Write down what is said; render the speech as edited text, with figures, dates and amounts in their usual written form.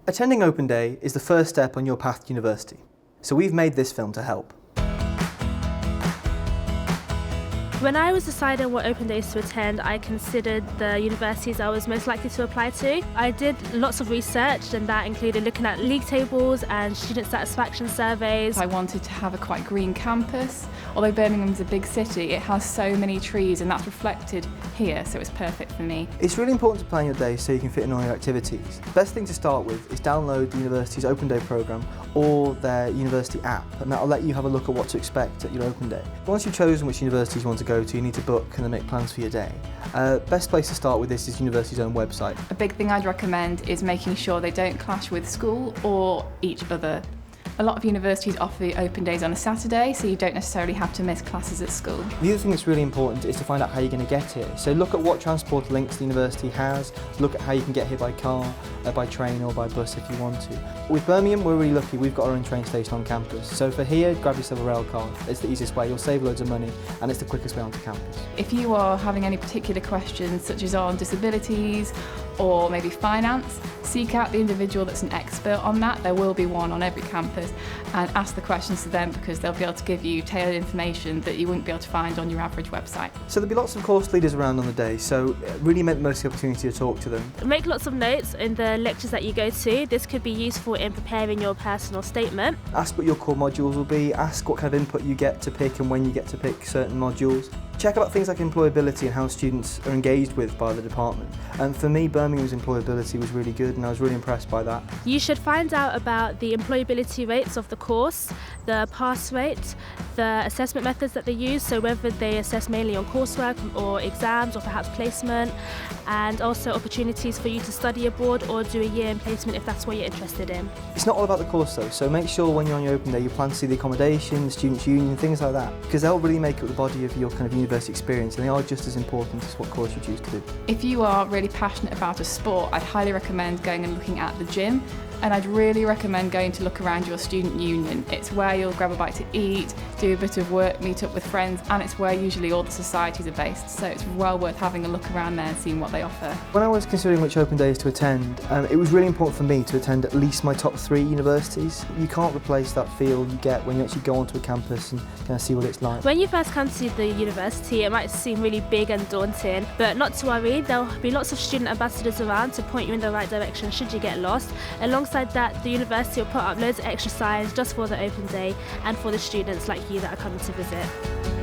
Attending Open Day is the first step on your path to university, so we've made this film to help. When I was deciding what open days to attend, I considered the universities I was most likely to apply to. I did lots of research, and that included looking at league tables and student satisfaction surveys. I wanted to have a quite green campus. Although Birmingham's a big city, it has so many trees, and that's reflected here, so it's perfect for me. It's really important to plan your day so you can fit in all your activities. The best thing to start with is download the university's Open Day programme or their university app, and that'll let you have a look at what to expect at your Open Day. Once you've chosen which universities you want to go to, you need to book and then make plans for your day. Best place to start with this is the university's own website. A big thing I'd recommend is making sure they don't clash with school or each other. A lot of universities offer open days on a Saturday, so you don't necessarily have to miss classes at school. The other thing that's really important is to find out how you're going to get here. So look at what transport links the university has, look at how you can get here by car, by train or by bus if you want to. With Birmingham, we're really lucky, we've got our own train station on campus. So for here, grab yourself a rail card. It's the easiest way, you'll save loads of money, and it's the quickest way onto campus. If you are having any particular questions, such as on disabilities or maybe finance, seek out the individual that's an expert on that. There will be one on every campus, and ask the questions to them because they'll be able to give you tailored information that you wouldn't be able to find on your average website. So there'll be lots of course leaders around on the day, so really make the most of the opportunity to talk to them. Make lots of notes in the lectures that you go to. This could be useful in preparing your personal statement. Ask what your core modules will be, ask what kind of input you get to pick and when you get to pick certain modules. Check about things like employability and how students are engaged with by the department. And for me, Birmingham's employability was really good and I was really impressed by that. You should find out about the employability rates of the course, the pass rate, the assessment methods that they use, so whether they assess mainly on coursework or exams or perhaps placement, and also opportunities for you to study abroad or do a year in placement if that's what you're interested in. It's not all about the course though, so make sure when you're on your open day you plan to see the accommodation, the students' union, things like that, because they'll really make up the body of your kind of university experience and they are just as important as what course you choose to do. If you are really passionate about a sport, I'd highly recommend going and looking at the gym, and I'd really recommend going to look around your student union. It's where you'll grab a bite to eat, do a bit of work, meet up with friends, and it's where usually all the societies are based, so it's well worth having a look around there and seeing what they offer. When I was considering which open days to attend, it was really important for me to attend at least my top 3 universities. You can't replace that feel you get when you actually go onto a campus and kind of see what it's like. When you first come to the university, it might seem really big and daunting, but not to worry, there'll be lots of student ambassadors around to point you in the right direction should you get lost. Alongside that, the university will put up loads of extra signs just for the open day and for the students like you that are coming to visit.